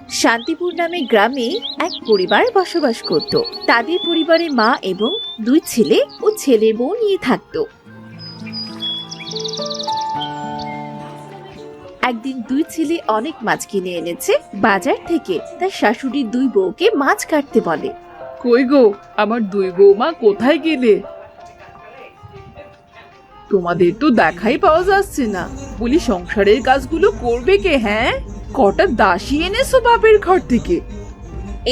শান্তিপুর নামে গ্রামে এক পরিবার বসবাস করত। তাদের পরিবারে মা এবং দুই ছেলে ও ছেলের বউ নিয়ে থাকতো। একদিন দুই ছেলে অনেক মাছ কিনে এনেছে বাজার থেকে। তার শাশুড়ি দুই বউকে মাছ কাটতে বলে। কই গো, আমার দুই বৌমা কোথায় গেলে? তোমাদের তো দেখাই পাওয়া যাচ্ছে না। বলি, সংসারের কাজগুলো করবে কে? হ্যাঁ, কটা দাসী এনেছো বাপের ঘর থেকে?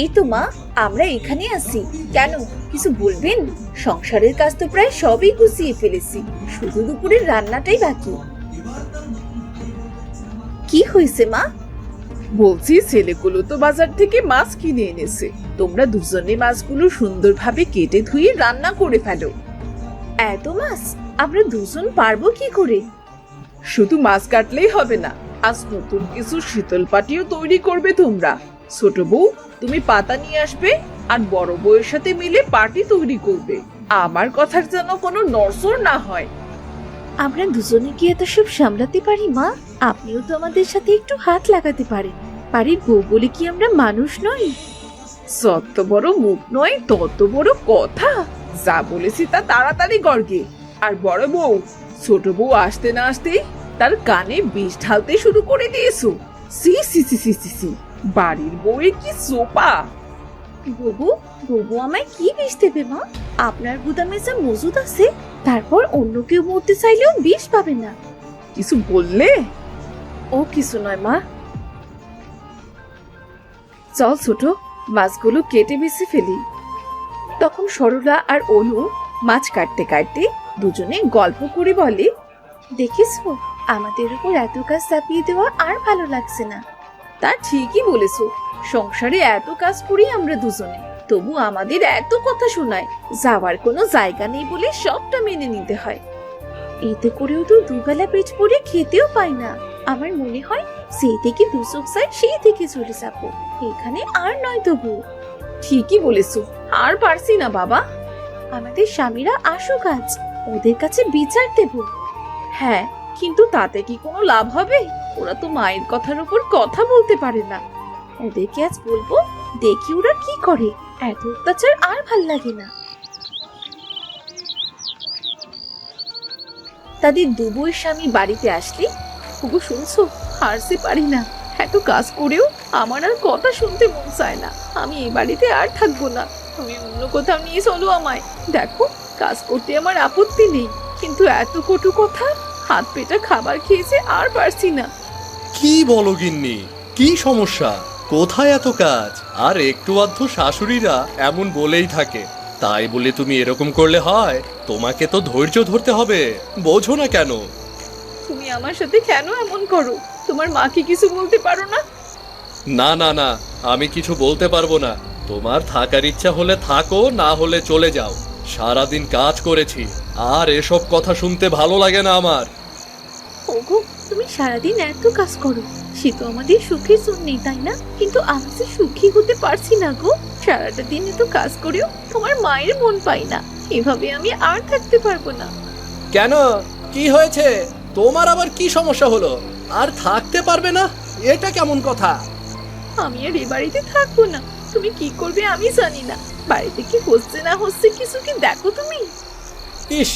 এই তো মা, আমরা এখানে আছি। কেন, কিছু বলবেন? সংসারের কাজ তো প্রায় সবই গুছিয়ে ফেলেছি, শুধু দুপুরের রান্নাটাই বাকি। কি হয়েছে মা? বলছি, ছেলেগুলো তো বাজার থেকে মাছ কিনে এনেছে। তোমরা দুজনে মাছগুলো সুন্দরভাবে কেটে ধুয়ে রান্না করে ফেলো। এত মাছ আমরা দুজন পারবো কি করে? শুধু মাছ কাটলেই হবে না, আজ নতুন কিছু শীতল পাটিও তৈরি করবে তোমরা। ছোট বউ, তুমি পাতা নিয়ে আসবে, আর বড় বউয়ের সাথে মিলে পাটি তৈরি করবে। আমার কথার যেন কোনো নড়চড় না হয়। আমরা দুজনে কি এত সব সামলাতে পারি মা? আপনিও তো আমাদের সাথে একটু হাত লাগাতে পারেন। বাড়ির বউ বলে কি আমরা মানুষ নই? যত বড় মুখ নয় তত বড় কথা। যা বলেছি তা তাড়াতাড়ি করগে। আর বড় বউ, ছোট বউ আসতে না আসতেই তার কানে বিষ ঢালতে শুরু করে দিয়েছো। সি সি সি সি সি সি, বাড়ির বউয়ের কি সোপা! বাবু, বাবু আমায় কি বিষ দেবে মা? আপনার গুদামে যা মজুদ আছে, তারপর অন্য কেউ মরতে চাইলেও বিষ পাবে না। কিছু বললে? ও কিছু নয় মা। চল ছোট, মাছগুলো কেটে বেছে ফেলি। তখন সরলা আর অনু মাছ কাটতে কাটতে দুজনে গল্প করে বলে, দেখিস, আমাদের উপর এত কাজ চাপিয়ে দেওয়া আর ভালো লাগছে না। তা ঠিকই বলেছো, সংসারে এত কাজ করি আমরা দুজনে, তবু আমাদের এত কথা শোনায়। যাওয়ার কোনো জায়গা নেই বলে সবটা মেনে নিতে হয়। এতে করেও তো দুবেলা পেট ভরে খেতেও পাই না। আমার মনে হয় সেই থেকে দুচোখ যায় সেই থেকে চলে যাবো, এখানে আর নয়। তবু ঠিকই বলেছো, আর পারছি না বাবা। আমাদের স্বামীরা আসুক আজ, ওদের কাছে বিচার দেব। হ্যাঁ, কিন্তু তাতে কি কোনো লাভ হবে? ওরা তো মায়ের কথার উপর কথা বলতে পারে না। ওদেরকে আজ বলবো, দেখি ওরা কি করে। এত অত্যাচার আর ভাল লাগে না। তাদের দুবুয়ের স্বামী বাড়িতে আসলে, ওগো শুনছো, হারতে পারি না। এত কাজ করেও আমার আর কথা শুনতে মন চায় না। আমি এই বাড়িতে আর থাকবো না। তুমি অন্য কোথাও নিয়ে চলো আমায়। দেখো, কাজ করতে আমার আপত্তি নেই, কিন্তু এত কটু কথা, হাত পেটা খাবার খেয়েছে আর পারছি না। কি বলো গিন্নি, কি সমস্যা? কোথায় এত কাজ? আর একটু আধটু শাশুড়িরা এমন বলেই থাকে, তাই বলে তুমি এরকম করলে হয়? তোমাকে তো ধৈর্য ধরতে হবে, বোঝো না কেন? তুমি আমার সাথে কেন এমন করো? তোমার মাকে কিছু বলতে পারো না? না না না, আমি কিছু বলতে পারবো না। তোমার থাকার ইচ্ছা হলে থাকো, না হলে চলে যাও। সারাদিন কাজ করেছি, আর এসব কথা শুনতে ভালো লাগে না আমার। ওগো, তুমি সারাদিন এত কাজ করো, সে তো আমাদের সুখের জন্যই, তাই না? কিন্তু আমি যে সুখী হতে পারছি না গো। সারাটা দিন এত কাজ করেও তোমার মায়ের মন পাই না। এভাবে আমি আর থাকতে পারবো না। কেন, কি হয়েছে? তোমার আবার কি সমস্যা হলো? আর থাকতে পারবে না? এটা কেমন কথা? আমি আর এ বাড়িতে থাকবো না। তুমি কি করবে আমি জানি না। বাড়িতে কি হচ্ছে না হচ্ছে কিছু কি দেখো তুমি? ইস,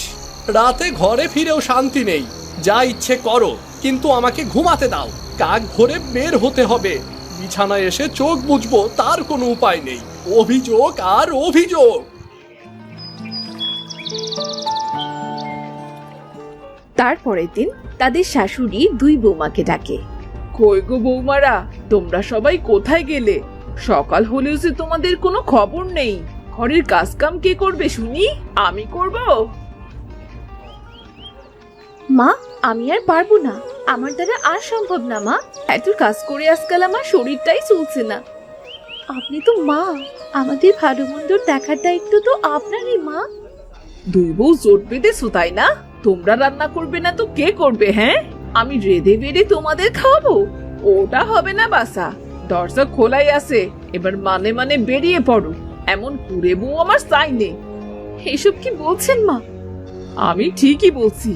রাতে ঘরে ফিরেও শান্তি নেই। যা ইচ্ছে করো, কিন্তু আমাকে ঘুমাতে দাও। কাক ভরে বের হতে হবে। বিছানায় এসে চোখ বুঝবো, তার কোনো উপায় নেই। অভিযোগ আর অভিযোগ। তারপরের দিন তাদের শাশুড়ি দুই বৌমাকে ডাকে। কই গো বৌমারা, তোমরা সবাই কোথায় গেলে? সকাল হলেও যে তোমাদের কোনো খবর নেই। ঘরের কাজ কাম কে করবে শুনি? আমি করব? মা, আমি আর পারবো না। আমার দ্বারা আর সম্ভব না মা। এত কাজ করে আজকাল আমার শরীরটাই চলছে না। আপনি তো মা, আমাদের ভালো মন্দ দেখার দায়িত্ব তো আপনারই মা। দুই বউ জোট বেঁধেছো তাই না? তোমরা রান্না করবে না তো কে করবে? হ্যাঁ, আমি রেঁধে বেড়ে তোমাদের খাওয়াবো? ওটা হবে না বাসা। দরজা খোলাই আছে, এবার মানে মানে বেরিয়ে পড়ো। এমন কুড়ে বউ আমার চাই নেই। এসব কি বলছেন মা? আমি ঠিকই বলছি,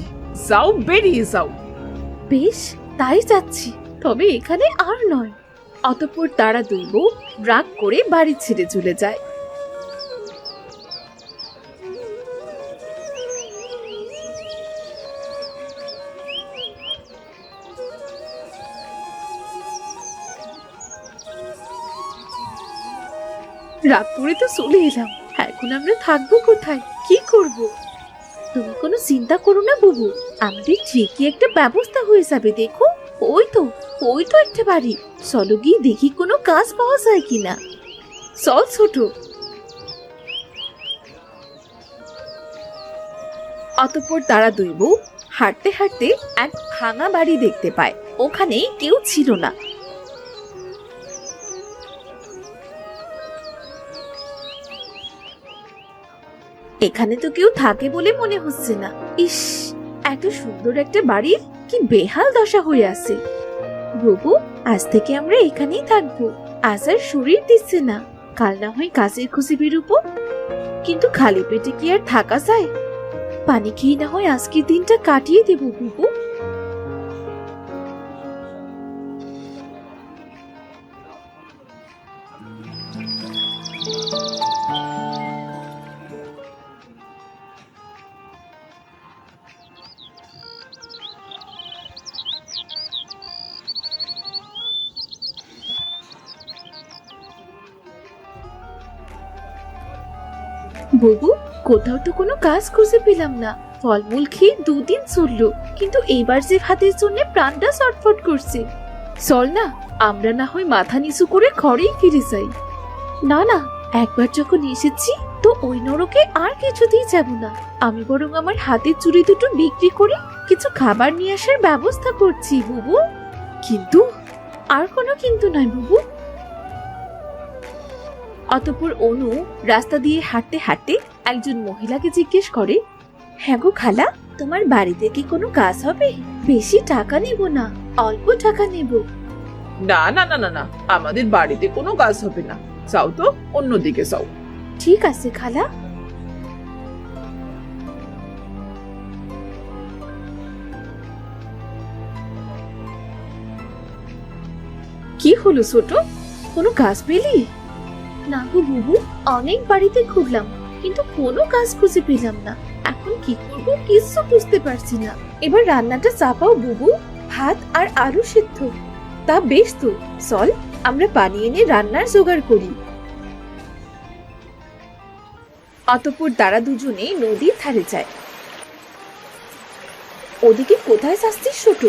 যাও, বেরিয়ে যাও। বেশ, তাই যাচ্ছি, তবে এখানে আর নয়। অতঃপর তারা দুই বউ রাগ করে বাড়ি ছেড়ে চলে যায়। রাগ করে তো চলে এলাম, এখন আমরা থাকবো কোথায়, কি করব? তুমি কোনো চিন্তা করো না বুবু, আমাদের ঠিকই একটা ব্যবস্থা হয়ে যাবে। দেখো, ওই তো একটা বাড়ি। চলো গিয়ে দেখি কোনো কাজ পাওয়া যায় কিনা। চল ছোট। অতঃপর তারা দুই বউ হাঁটতে হাঁটতে এক ভাঙা বাড়ি দেখতে পায়। ওখানে কেউ ছিল না। এখানে তো কেউ থাকে বলে মনে হচ্ছে না। ইস, এত সুন্দর একটা বাড়ির কি বেহাল দশা হয়ে আছে। বুবু, আজ থেকে আমরা এখানেই থাকবো। আজ আর শরীর দিচ্ছে না, কাল না হয় কাজের খুঁজে বেরোবো। কিন্তু খালি পেটে কি আর থাকা যায়? পানি খেয়ে না হয় আজকের দিনটা কাটিয়ে দেবো বুবু। বুবু, কোথাও তো কোনো কাজ খুঁজে পেলাম না। ফলমূল খেয়ে দুদিন চললো, কিন্তু এইবার যে ভাতের জন্য প্রাণটা ছটফট করছে। চল না, আমরা না হয় মাথা নিচু করে ঘরেই ফিরে যাই। না না, একবার যখন এসেছি তো ওই নরকে আর কিছুতেই যাব না। আমি বরং আমার হাতের চুড়ি দুটো বিক্রি করে কিছু খাবার নিয়ে আসার ব্যবস্থা করছি বুবু। কিন্তু আর কোনো কিন্তু নয় বুবু। অতঃপর অনু রাস্তা দিয়ে হাঁটতে হাঁটতে একজন মহিলাকে জিজ্ঞেস করে, হ্যাঁ গো খালা, তোমার বাড়িতে কি কোনো কাজ হবে? বেশি টাকা নেব না, অল্প টাকা নেব। না না না না না, আমাদের বাড়িতে কোনো কাজ হবে না, যাও তো অন্যদিকে যাও। ঠিক আছে খালা। কি হলো ছোট, কোনো কাজ পেলি? না গো বুবু, অনেক বাড়িতে ঘুরলাম কিন্তু কোনো কাজ খুঁজে পেলাম না। এখন কি করব কিছু বুঝতে পারছি না। এবার রান্নাটা চাপাও বুবু, ভাত আর আলু সিদ্ধ। তা বেশ তো, চল আমরা পানি এনে রান্নার জোগাড় করি। অতঃপর তারা দুজনে নদীর ধারে যায়। ওদিকে কোথায় যাচ্ছিস ছোট?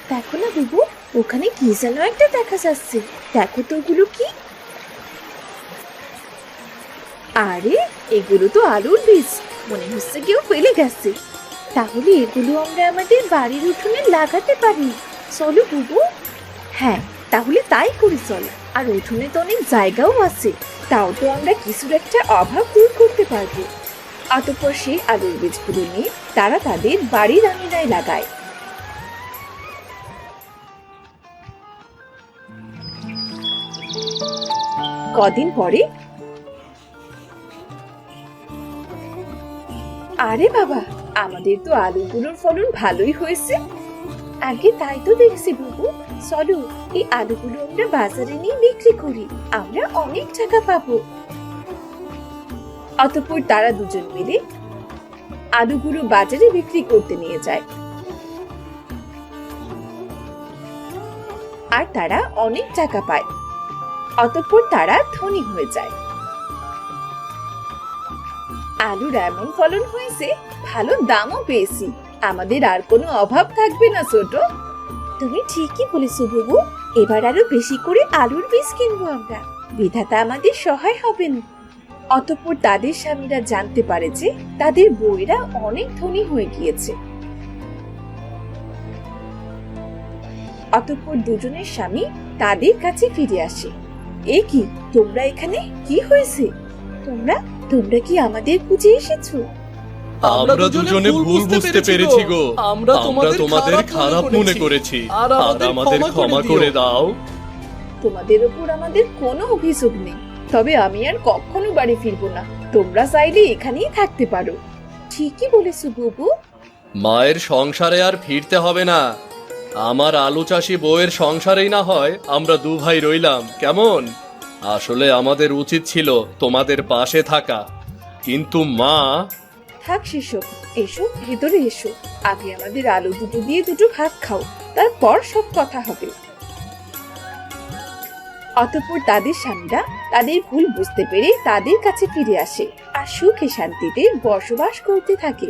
দেখো না বুবু, ওখানে কি যেন একটা দেখা যাচ্ছে। দেখো তো ওগুলো কি? আরে, এগুলো তো আলুর বীজ, মনে হচ্ছে কেউ ফেলে গেছে। তাহলে এগুলো আমরা আমাদের বাড়ির উঠোনে লাগাতে পারি। চলো বুবু। হ্যাঁ, তাহলে তাই করি চল। আর উঠোনে তো অনেক জায়গাও আছে, তাও তো আমরা কিছুর একটা অভাব দূর করতে পারবো। অতঃপর সেই আলুর বীজগুলো নিয়ে তারা তাদের বাড়ির আঙিনায় লাগায়। কদিন পরে, আরে বাবা, আমাদের তো আলুগুলোর ফলন ভালোই হয়েছে। আগে তাই তো দেখছি বুবু। চলো, এই আলুগুলো আমরা বাজারে নিয়ে বিক্রি করি, আমরা অনেক টাকা পাবো। অতঃপর তারা দুজন মিলে আলুগুলো বাজারে বিক্রি করতে নিয়ে যায়। আর তারা অনেক টাকা পায়। অতঃপর তারা ধনী হয়ে যায়। আলুর এমন ফলন হয়েছে, ভালো দামও পেয়েছি। আমাদের আর কোনো অভাব থাকবে না ছোট। তুমি ঠিকই বলেছো বুবু, এবার আরো বেশি করে আলুর বীজ কিনবো আমরা। বিধাতা আমাদের সহায় হবেন। অতঃপর তাদের স্বামীরা জানতে পারে যে তাদের বউয়েরা অনেক ধনী হয়ে গিয়েছে। অতঃপর দুজনের স্বামী তাদের কাছে ফিরে আসে। এ কি, তোমরা এখানে? কি হয়েছে? তোমরা তোমরা কি আমাদের খুঁজে এসেছো? আমরা দুজনে ভুল বুঝতে পেরেছি গো। আমরা তোমাদের খারাপ মনে করেছি, আর আমাদের ক্ষমা করে দাও। তোমাদের ওপর আমাদের কোনো অভিযোগ নেই, তবে আমি আর কখনো বাড়ি ফিরবো না। তোমরা চাইলে এখানেই থাকতে পারো। ঠিকই বলেছো বুবু। মায়ের সংসারে আর ফিরতে হবে না। আমার আলু চাষি বউয়ের সংসারেই না হয় আমরা দু ভাই রইলাম, কেমন? আসলে আমাদের উচিত ছিল তোমাদের পাশে থাকা, কিন্তু মা। থাক সেসব, এসো ভেতরে এসো। আগে আমাদের আলু দুটো দিয়ে দুটো ভাত খাও, তারপর সব কথা হবে। অতঃপর তাদের স্বামীরা তাদের ভুল বুঝতে পেরে তাদের কাছে ফিরে আসে আর সুখে শান্তিতে বসবাস করতে থাকে।